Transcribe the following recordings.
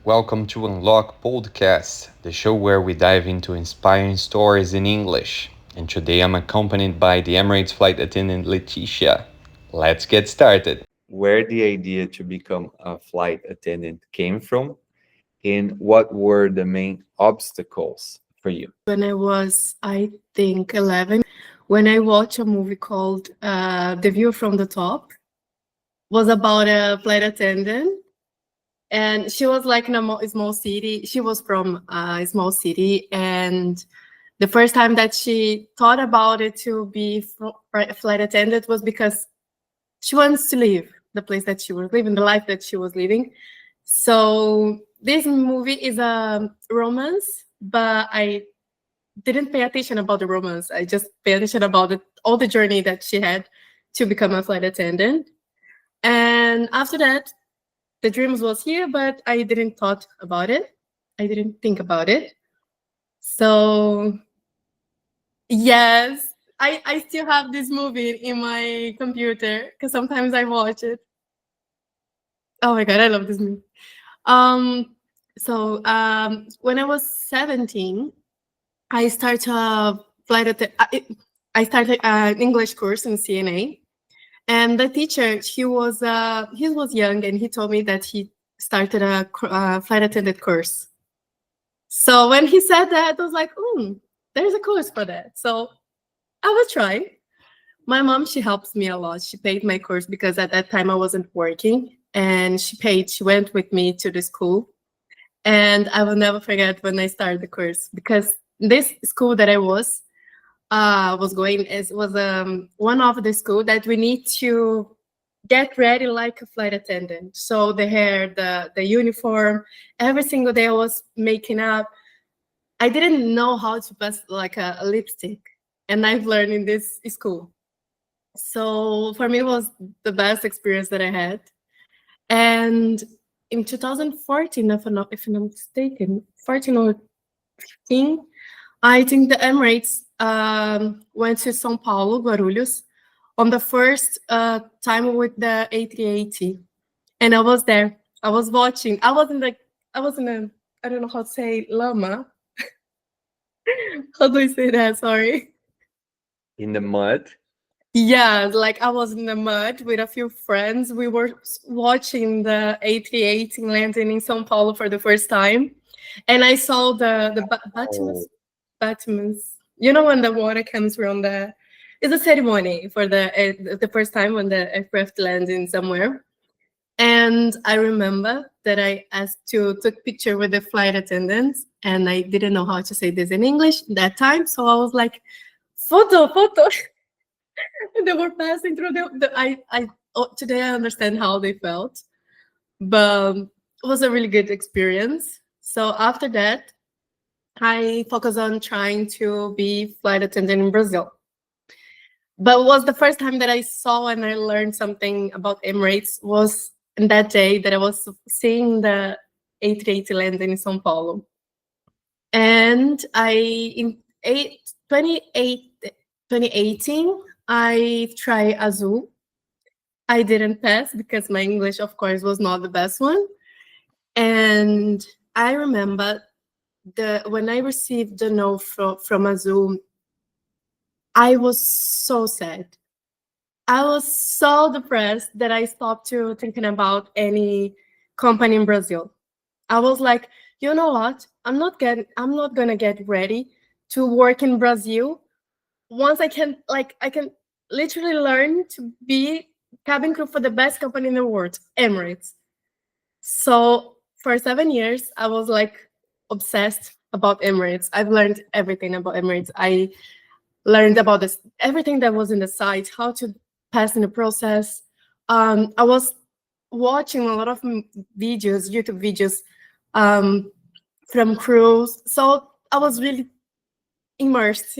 Welcome to Unlock Podcast, the show where we dive into inspiring stories in English. And today I'm accompanied by the Emirates flight attendant Leticia. Let's get started. Where the idea to become a flight attendant came from, and what were the main obstacles for you? When I was, I think, 11, when I watched a movie called The View from the Top, was about a flight attendant. And she was like in a small city. She was from a small city. And the first time that she thought about it to be flight attendant was because she wants to leave the place that she was living, the life that she was living. So this movie is a romance, but I didn't pay attention about the romance. I just paid attention about all the journey that she had to become a flight attendant. And after that, the dreams was here, but I didn't thought about it. I didn't think about it. So yes, I still have this movie in my computer because sometimes I watch it. Oh my god, I love this movie. When I was 17, I started a flight att- I started an English course in CNA, and the teacher he was young, and he told me that he started a flight attendant course. So when he said that, I was like, there's a course for that. So I will try. My mom, she helps me a lot. She paid my course because at that time I wasn't working, and she went with me to the school. And I will never forget when I started the course, because this school that I was going was one of the school that we need to get ready like a flight attendant. So the hair, the uniform, every single day I was making up. I didn't know how to pass like a lipstick, and I've learned in this school. So for me, it was the best experience that I had. And in 2014, if I'm not mistaken, 14 or 15, I think the Emirates went to São Paulo, Guarulhos, on the first time with the A380, and I was there. I was watching. I was in a, I don't know how to say lama. How do I say that? Sorry. In the mud? Yeah, like I was in the mud with a few friends. We were watching the A380 landing in São Paulo for the first time, and I saw the Batmans. You know when the water comes from the, it's a ceremony for the first time when the aircraft lands in somewhere. And I remember that I asked to take picture with the flight attendants, and I didn't know how to say this in English that time, so I was like, photo, photo. And they were passing through today I understand how they felt, but it was a really good experience. So after that, I focused on trying to be flight attendant in Brazil. But it was the first time that I saw and I learned something about Emirates was in that day that I was seeing the A380 landing in São Paulo. And in 2018, I tried Azul. I didn't pass because my English, of course, was not the best one. And I remember when I received the no from Azul, I was so sad. I was so depressed that I stopped to thinking about any company in Brazil. I was like, you know what? I'm not gonna get ready to work in Brazil once I can literally learn to be cabin crew for the best company in the world, Emirates. So for 7 years, I was like obsessed about Emirates. I've learned everything about Emirates. I learned about this everything that was in the site, how to pass in the process. I was watching a lot of videos, YouTube videos from crews. So I was really immersed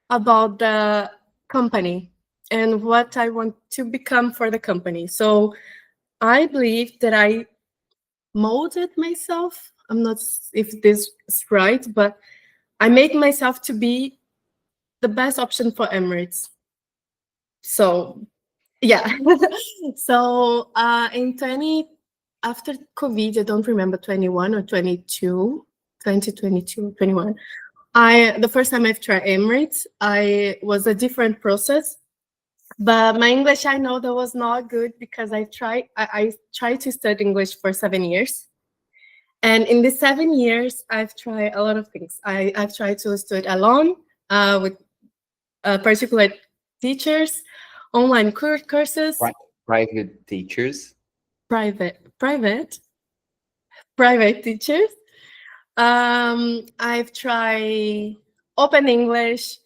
about the company and what I want to become for the company. So I believe that I molded myself. I'm not if this is right, but I made myself to be the best option for Emirates. So yeah. So in 20 after COVID, I don't remember, 21 or 22, 2022, 21. The first time I've tried Emirates, I was a different process. But my English, I know that was not good because I tried to study English for 7 years. And in these 7 years, I've tried a lot of things. I've tried to study alone with particular teachers, online courses, Private teachers. private teachers. I've tried open English,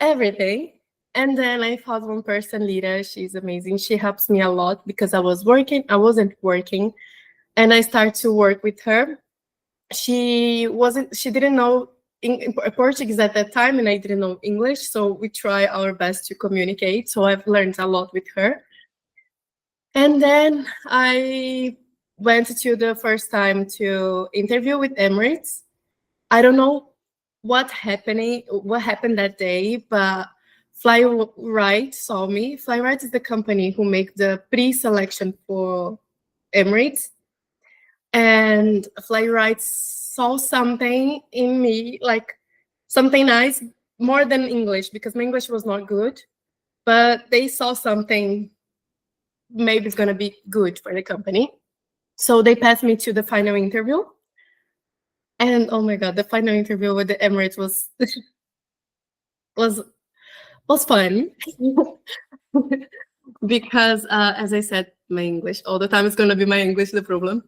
everything. And then I found one person, Lita. She's amazing. She helps me a lot because I wasn't working, and I started to work with her. She didn't know Portuguese at that time, and I didn't know English. So we try our best to communicate. So I've learned a lot with her. And then I went to the first time to interview with Emirates. I don't know what happened that day, but Flyride saw me. Flyride is the company who make the pre-selection for Emirates. And Flyride saw something in me, like something nice, more than English, because my English was not good. But they saw something, maybe it's going to be good for the company. So they passed me to the final interview. And oh my God, the final interview with the Emirates was was fun. Because as I said, my English all the time is going to be my English the problem.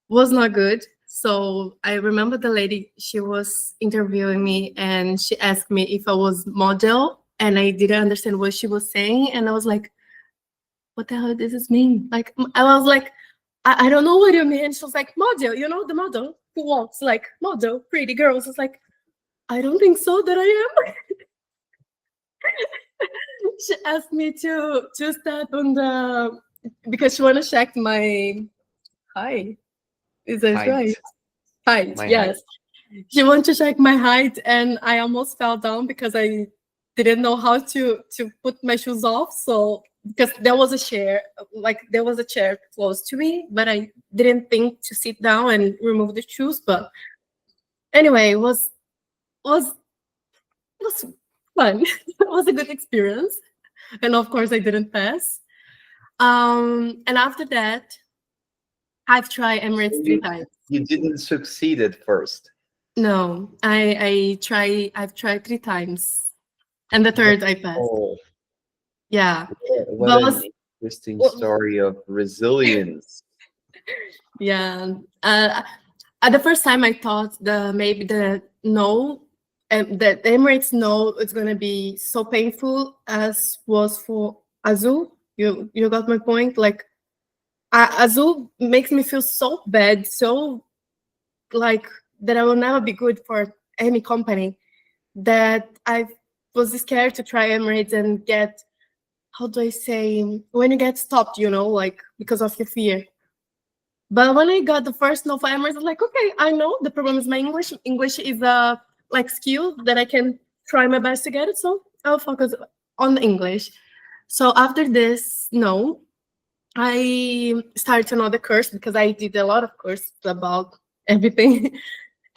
Was not good. So I remember the lady, she was interviewing me and she asked me if I was model, and I didn't understand what she was saying. And I was like, what the hell does this mean? Like, I was like, I don't know what you mean. She was like, model, the model who walks like model, pretty girls. It's like, I don't think so that I am. She asked me to step on the, because she want to check my height. Is that Height. right? Height, My yes. She wanted to check my height, and I almost fell down because I didn't know how to put my shoes off. So because there was a chair close to me, but I didn't think to sit down and remove the shoes. But anyway, it was fun. It was a good experience, and of course I didn't pass. And after that, I've tried Emirates 3 times. You didn't succeed at first. No, I've tried 3 times, and the third I passed. Oh, Yeah, what but an interesting story of resilience. yeah. At the first time, I thought maybe the no, the Emirates no, it's gonna be so painful as was for Azul. You got my point. Like Azul makes me feel so bad, so like that I will never be good for any company, that I was scared to try Emirates and get, how do I say, when you get stopped, like because of your fear. But when I got the first no for Emirates, I was like, okay, I know the problem is my English. English is a skill that I can try my best to get it. So I'll focus on the English. So after this, no, I started another course because I did a lot of courses about everything.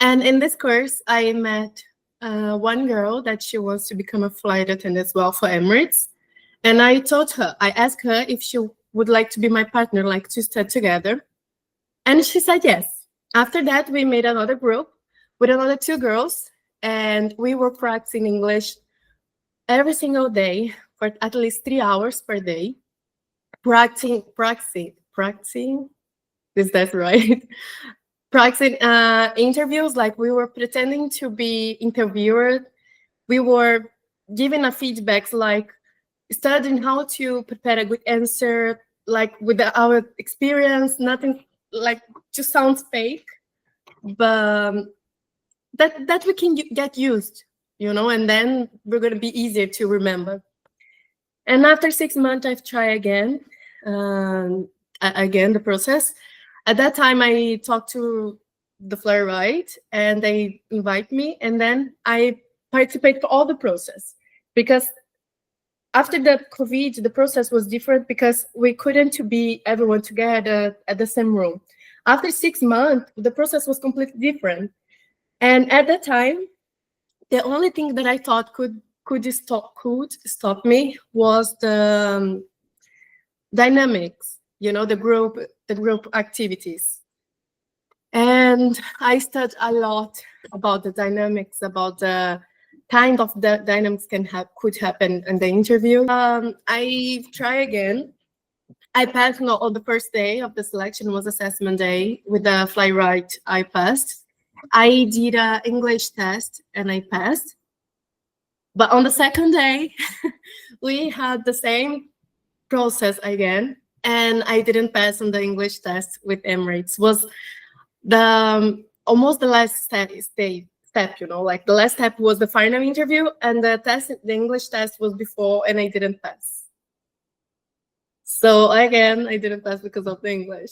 And in this course, I met one girl that she wants to become a flight attendant as well for Emirates. And I asked her if she would like to be my partner, like to study together. And she said yes. After that, we made another group with another 2 girls, and we were practicing English every single day for at least 3 hours per day. Practicing, is that right? Practicing interviews, like we were pretending to be interviewed. We were giving a feedbacks, like studying how to prepare a good answer, like with our experience, nothing like to sound fake, but that we can get used, and then we're going to be easier to remember. And after 6 months, I've tried again the process. At that time, I talked to the Flyride, and they invite me, and then I participate for all the process, because after the COVID, the process was different because we couldn't to be everyone together at the same room. After 6 months, the process was completely different. And at that time, the only thing that I thought could stop me was the dynamics, the group activities. And I studied a lot about the dynamics, about the kind of the dynamics could happen in the interview. I try again. I passed on the first day of the selection was assessment day with the fly right. I passed. I did an English test and I passed. But on the second day, we had the same process again, and I didn't pass on the English test with Emirates. Was the almost the last step, like the last step was the final interview, and the English test was before, and I didn't pass. So again, I didn't pass because of the English.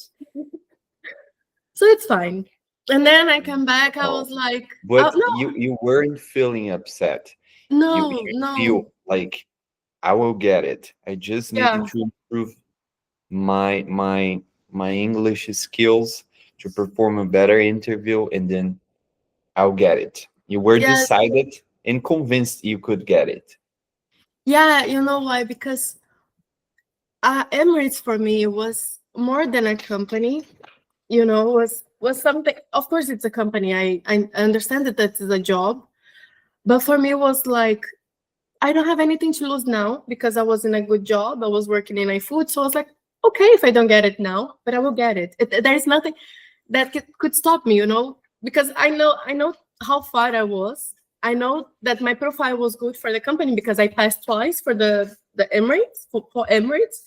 So it's fine. And then I come back. I was like, but oh, no. you weren't feeling upset. No, You no. feel like I will get it. I just need Yeah. to improve my English skills to perform a better interview, and then I'll get it. You were Yes. decided and convinced you could get it. Yeah, you know why? Because Emirates for me was more than a company. Was something. Of course, it's a company. I understand that is a job, but for me, it was like I don't have anything to lose now because I was in a good job. I was working in iFood, so I was like, okay, if I don't get it now, but I will get it. There is nothing that could stop me, because I know how far I was. I know that my profile was good for the company because I passed twice for the Emirates for Emirates,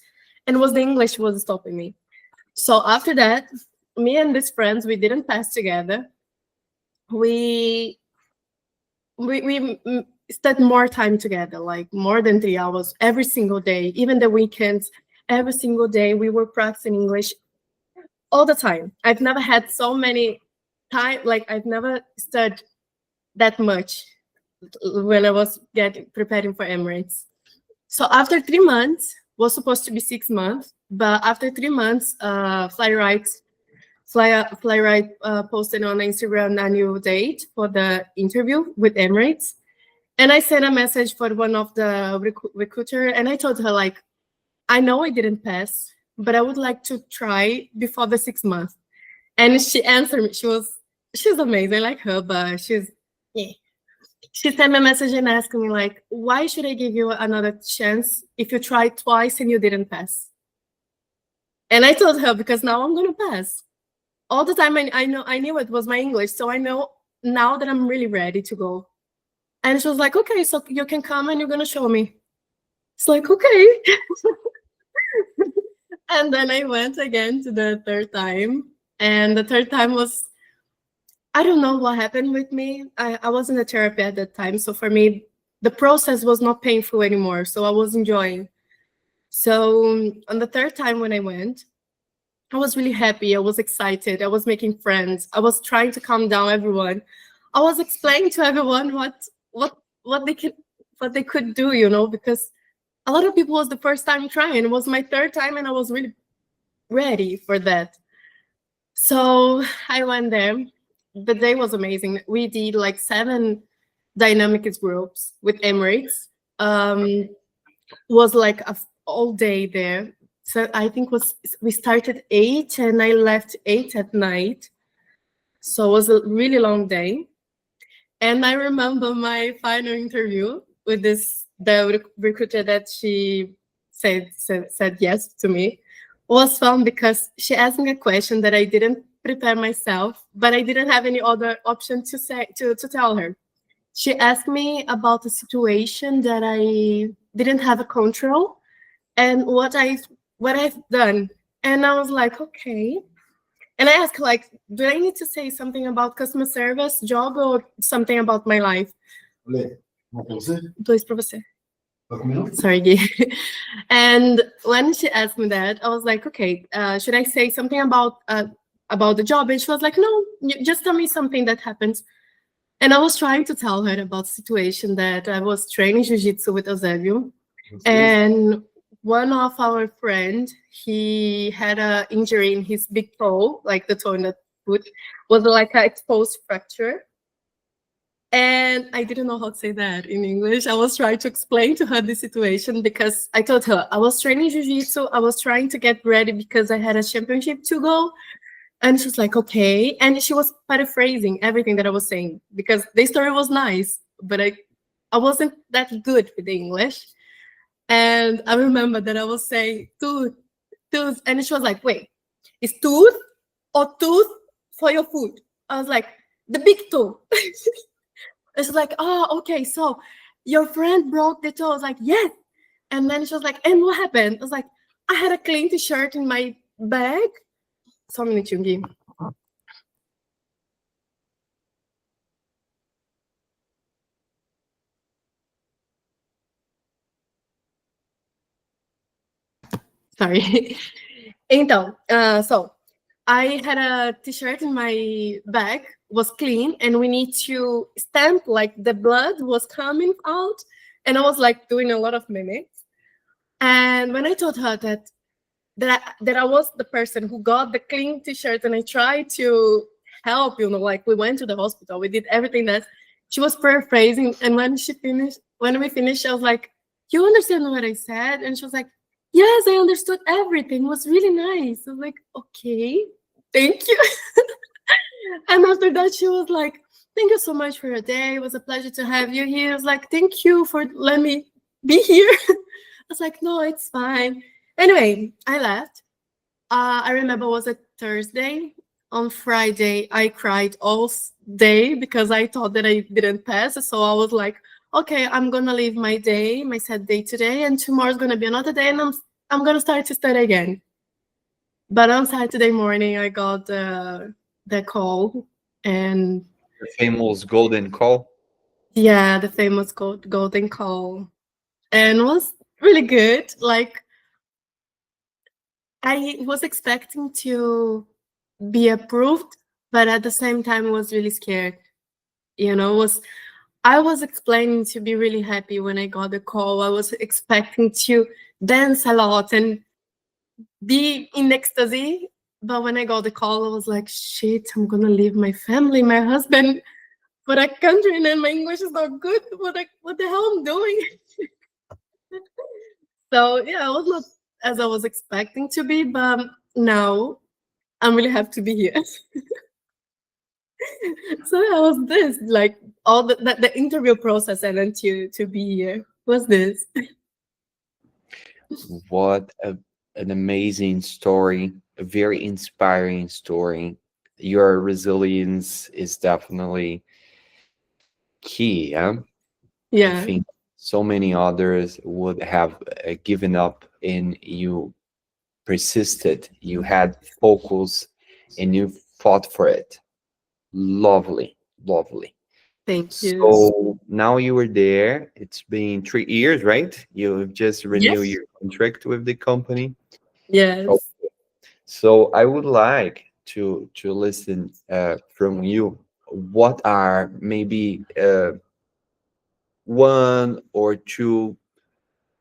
and was the English was stopping me. So after that, me and these friends, we didn't pass together. We spent more time together, like more than 3 hours every single day, even the weekends. Every single day we were practicing English all the time. I've never had so many time, like I've never studied that much when I was preparing for Emirates. So after 3 months, was supposed to be 6 months, but after 3 months, Flyright posted on Instagram a new date for the interview with Emirates. And I sent a message for one of the recruiter, and I told her, like, I know I didn't pass, but I would like to try before the 6 months. And she answered me. She's amazing, like her, but she sent me a message and asked me, like, why should I give you another chance if you tried twice and you didn't pass? And I told her, because now I'm gonna pass. All the time I knew it was my English, so I know now that I'm really ready to go. And she was like, okay, so you can come and you're gonna show me. It's like, okay. And then I went again to the third time. And the third time was, I don't know what happened with me. I was in a therapy at that time. So for me, the process was not painful anymore. So I was enjoying. So on the third time when I went, I was really happy. I was excited. I was making friends. I was trying to calm down everyone. I was explaining to everyone what they could do, because a lot of people was the first time trying. It was my third time, and I was really ready for that. So I went there. The day was amazing. We did like 7 dynamics groups with Emirates. Was like all day there. So I think we started 8 and I left 8 at night. So it was a really long day. And I remember my final interview with the recruiter that she said yes to me was fun because she asked me a question that I didn't prepare myself, but I didn't have any other option to tell her. She asked me about a situation that I didn't have a control and what I've done. And I was like, okay. And I asked, like, do I need to say something about customer service job or something about my life? Dois pra você. Sorry, Gui. And when she asked me that, I was like, okay, should I say something about the job? And she was like, no, just tell me something that happened. And I was trying to tell her about the situation that I was training jiu-jitsu with Eusebio. And one of our friend, he had a injury in his big toe, like the toe in the foot, was like an exposed fracture. And I didn't know how to say that in English. I was trying to explain to her the situation because I told her I was training jiu-jitsu. I was trying to get ready because I had a championship to go. And she was like, okay. And she was paraphrasing everything that I was saying because the story was nice, but I wasn't that good with the English. And I remember that I was saying tooth, tooth. And she was like, wait, is tooth or tooth for your food? I was like, the big toe. And she's like, oh, okay. So your friend broke the toe. I was like, yes. And then she was like, and what happened? I was like, I had a clean t-shirt in my bag. Só um minutinho, Gui. Sorry. Então, so I had a t-shirt in my bag, was clean, and we need to stamp like the blood was coming out, and I was like doing a lot of mimics. And when I told her that I was the person who got the clean t-shirt, and I tried to help, like we went to the hospital, we did everything that she was paraphrasing, and when we finished, I was like, "You understand what I said?" And she was like, "Yes, I understood everything. It was really nice." I was like, "Okay, thank you." And after that, she was like, "Thank you so much for your day. It was a pleasure to have you here." I was like, "Thank you for letting me be here." I was like, "No, it's fine." Anyway, I left. I remember it was a Thursday. On Friday, I cried all day because I thought that I didn't pass. So I was like, okay, I'm gonna leave my day, my sad day today, and tomorrow's gonna be another day, and I'm gonna start to study again. But on Saturday morning, I got the call, and The famous golden call. yeah, the famous golden call, and it was really good. Like I was expecting to be approved, but at the same time, I was really scared. Was I was explaining to be really happy when I got the call. I was expecting to dance a lot and be in ecstasy. But when I got the call, I was like, shit, I'm gonna leave my family, my husband for a country, and then my English is not good. What the hell I'm doing? So yeah, I was not as I was expecting to be, but now I'm really happy to be here. So how was this? Like all the interview process and then to be here. What's this? What an amazing story, a very inspiring story. Your resilience is definitely key. Yeah? I Yeah. think so many others would have given up, and you persisted, you had focus, and you fought for it. Lovely, lovely. Thank you. So now you were there. It's been 3 years, right? You've just renewed Yes. your contract with the company. Yes. Okay. So I would like to listen from you. What are maybe one or two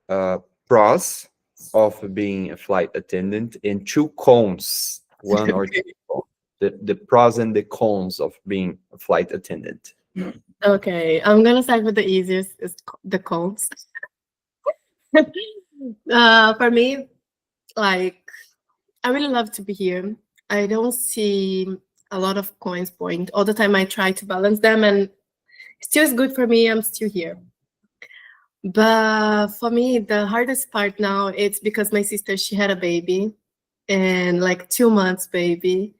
uh, pros of being a flight attendant and two cons, one or two Okay. cons, the pros and the cons of being a flight attendant. Okay. I'm gonna start with the easiest, is the cons. For me, like I really love to be here. I don't see a lot of coins point. All the time I try to balance them, and still is good for me. I'm still here. But for me, the hardest part now, it's because my sister, she had a baby, and like 2 months baby,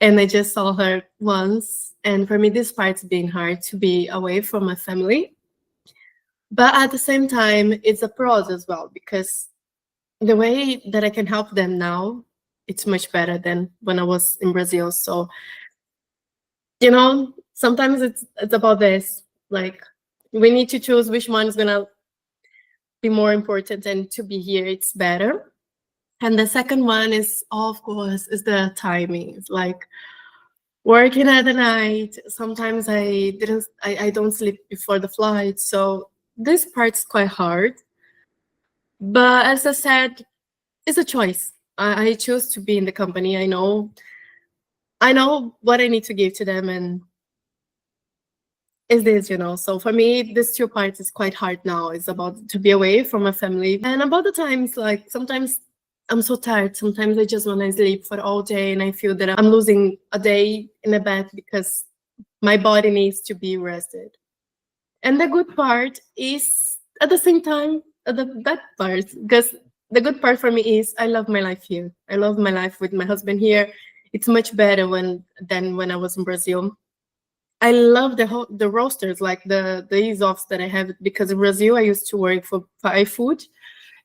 and I just saw her once. And for me, this part's been hard to be away from my family. But at the same time, it's a pros as well because the way that I can help them now, it's much better than when I was in Brazil. So, sometimes it's about this. Like we need to choose which one is gonna be more important, and to be here, it's better. And the second one is, of course, is the timing. It's like working at the night. Sometimes I don't sleep before the flight. So this part's quite hard. But as I said, it's a choice. I choose to be in the company. I know what I need to give to them, and is this, So for me, this two parts is quite hard now. It's about to be away from my family, and about the times, like sometimes I'm so tired. Sometimes I just want to sleep for all day, and I feel that I'm losing a day in a bed because my body needs to be rested. And the good part is at the same time the bad part, because the good part for me is I love my life here. I love my life with my husband here. It's much better than when I was in Brazil. I love the roasters, like the days offs that I have, because in Brazil I used to work for iFood,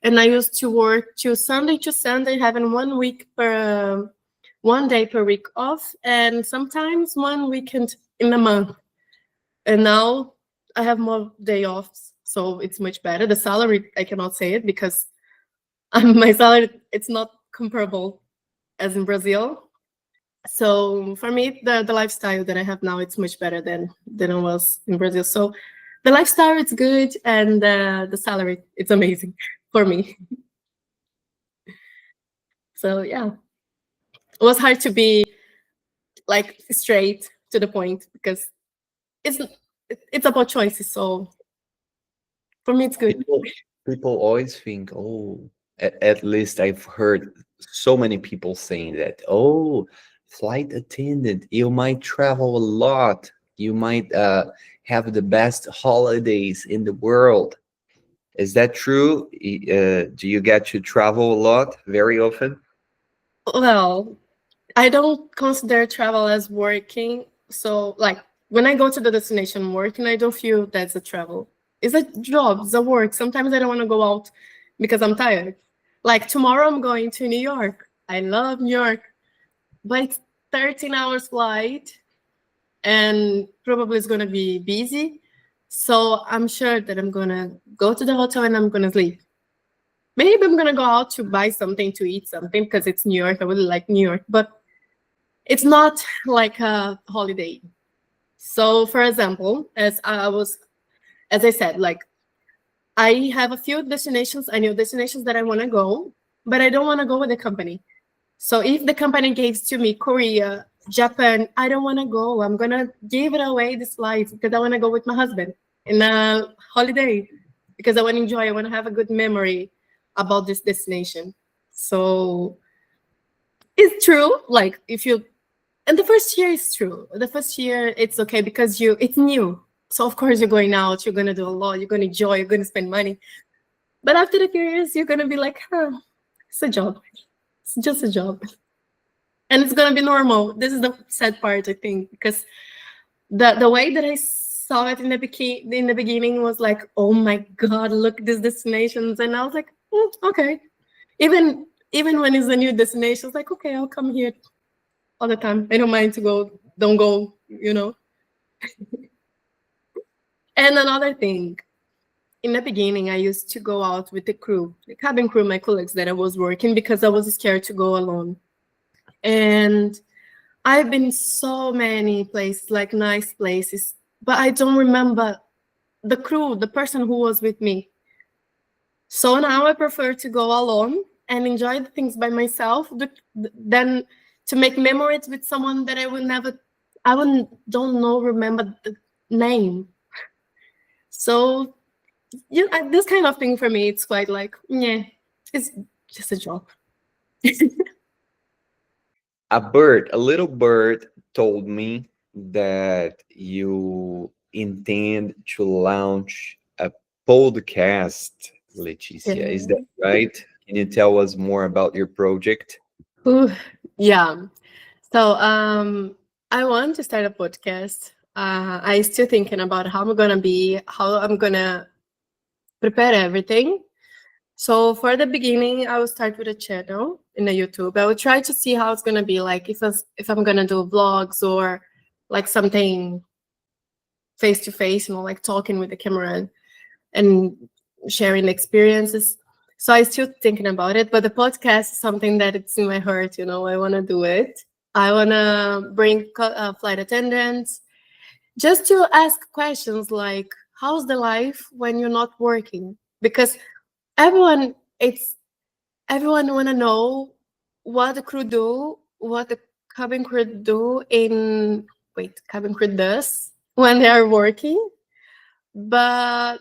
and I used to work to Sunday, having 1 week per 1 day per week off, and sometimes one weekend in a month. And now I have more day offs, so it's much better. The salary, I cannot say it because my salary, it's not comparable as in Brazil. So for me, the lifestyle that I have now, it's much better than it was in Brazil. So the lifestyle, it's good, and the salary, it's amazing for me. So yeah, it was hard to be like straight to the point because it's it's about choices. So for me, it's good. People always think, oh, at least I've heard so many people saying that, oh, flight attendant, you might travel a lot. You might have the best holidays in the world. Is that true? Do you get to travel a lot very often? Well, I don't consider travel as working. So, like, when I go to the destination working, I don't feel that's a travel. It's a job, it's a work. Sometimes I don't want to go out because I'm tired. Like, tomorrow I'm going to New York. I love New York, but it's 13 hours flight and probably it's going to be busy. So, I'm sure that I'm going to go to the hotel and I'm going to sleep. Maybe I'm going to go out to buy something, to eat something, because it's New York. I really like New York. But it's not like a holiday. So, for example, as I said, like I have a few destinations, I know destinations that I want to go, but I don't want to go with the company. So if the company gives to me Korea, Japan, I don't want to go. I'm gonna give it away this flight because I want to go with my husband in a holiday because I want to enjoy. I want to have a good memory about this destination. So it's true. Like if you and the first year is true. The first year it's okay because it's new. So of course you're going out, you're gonna do a lot, you're gonna enjoy, you're gonna spend money. But after the few years, you're gonna be like, it's a job. It's just a job. And it's gonna be normal. This is the sad part, I think, because the way that I saw it in the beginning was like, oh my god, look these destinations, and I was like, okay. Even when it's a new destination, it's like, okay, I'll come here all the time. I don't mind to go, don't go, And another thing, in the beginning, I used to go out with the crew, the cabin crew, my colleagues that I was working because I was scared to go alone. And I've been so many places, like nice places, but I don't remember the crew, the person who was with me. So now I prefer to go alone and enjoy the things by myself than to make memories with someone that don't know, remember the name. So this kind of thing for me, it's quite like, yeah, it's just a job. A little bird told me that you intend to launch a podcast, Leticia. Is that right? Can you tell us more about your project? Ooh, yeah. So I want to start a podcast. I still thinking about how I'm gonna prepare everything. So for the beginning, I will start with a channel in the YouTube. I will try to see how it's gonna be like if I'm gonna do vlogs or like something face to face, like talking with the camera and sharing experiences. So I still thinking about it, but the podcast is something that it's in my heart. I want to do it. I want to bring flight attendants just to ask questions like, how's the life when you're not working? Because everyone it's everyone want to know what the crew do, what the cabin crew do in cabin crew does when they are working, but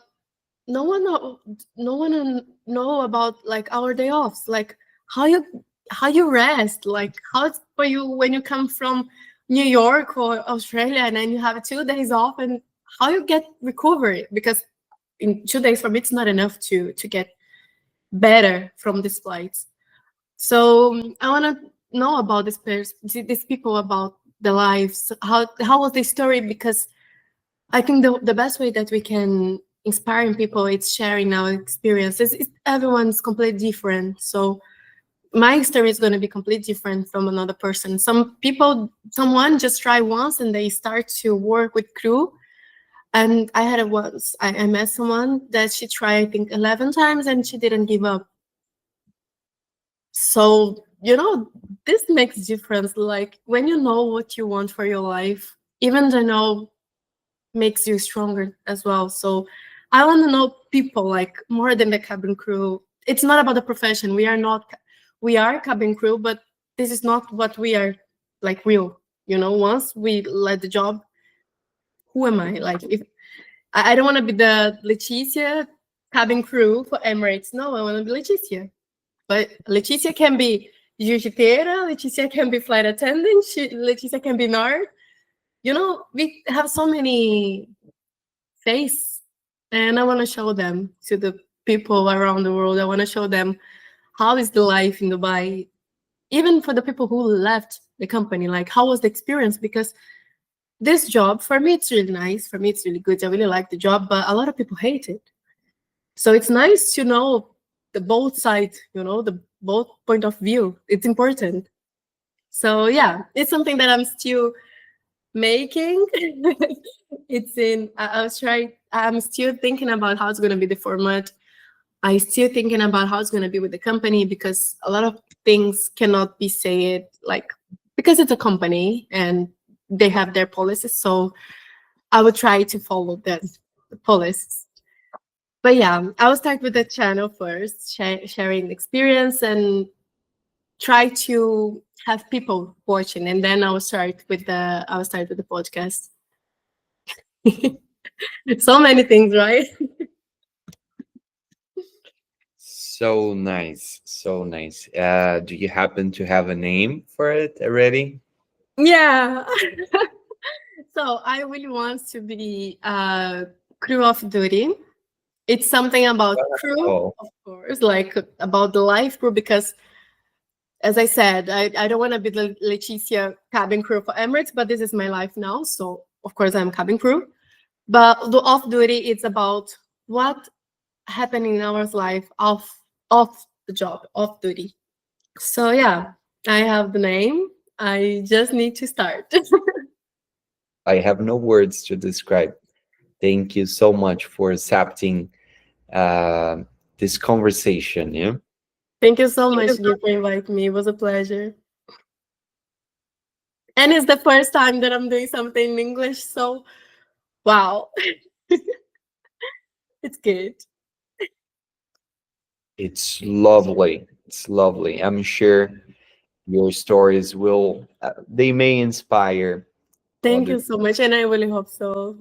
no one know, no one know about like our day offs, like how you how you rest, like how it's for you when you come from New York or Australia and then you have 2 days off, and how you get recovery, because in 2 days for me it's not enough to get better from these flights. So I want to know about these people, about the lives, how was the story, because I think the best way that we can inspiring people is sharing our experiences. Everyone's completely different. So my story is going to be completely different from another person. Some people, someone just try once and they start to work with crew. And I had it once. I met someone that she tried, I think, 11 times and she didn't give up. So, this makes difference. Like when you know what you want for your life, even the no makes you stronger as well. So I want to know people like more than the cabin crew. It's not about the profession. We are cabin crew, but this is not what we are like real. Once we let the job, who am I? Like if I don't want to be the Leticia cabin crew for Emirates. No, I want to be Leticia. But Leticia can be jiu-jiteira, Leticia can be flight attendant, Leticia can be nerd. We have so many face, and I want to show them to the people around the world. I want to show them how is the life in Dubai, even for the people who left the company, like how was the experience, because this job for me it's really nice, for me it's really good, I really like the job, but a lot of people hate it. So it's nice to know the both sides, the both point of view. It's important. So yeah, it's something that I'm still making. It's in I was trying I'm still thinking about how it's going to be the format. I still thinking about how it's going to be with the company, because a lot of things cannot be said, like, because it's a company and they have their policies. So I will try to follow the policies. But yeah, I will start with the channel first, sharing experience, and try to have people watching, and then I'll start with the podcast. So many things, right? So nice, so nice. Do you happen to have a name for it already? Yeah. So I really want to be crew of duty. It's something about crew, Oh, of course, like about the life crew, because as I said, I don't want to be the Leticia cabin crew for Emirates, but this is my life now. So of course I'm cabin crew. But the off duty, it's about what happened in our life off the job, off duty. So yeah, I have the name. I just need to start. I have no words to describe. Thank you so much for accepting uh, this conversation. Yeah. Thank you so much, Gui, for inviting me. It was a pleasure. And it's the first time that I'm doing something in English, so wow, it's good. It's lovely. It's lovely. I'm sure your stories they may inspire Thank other. you so much, and I really hope so.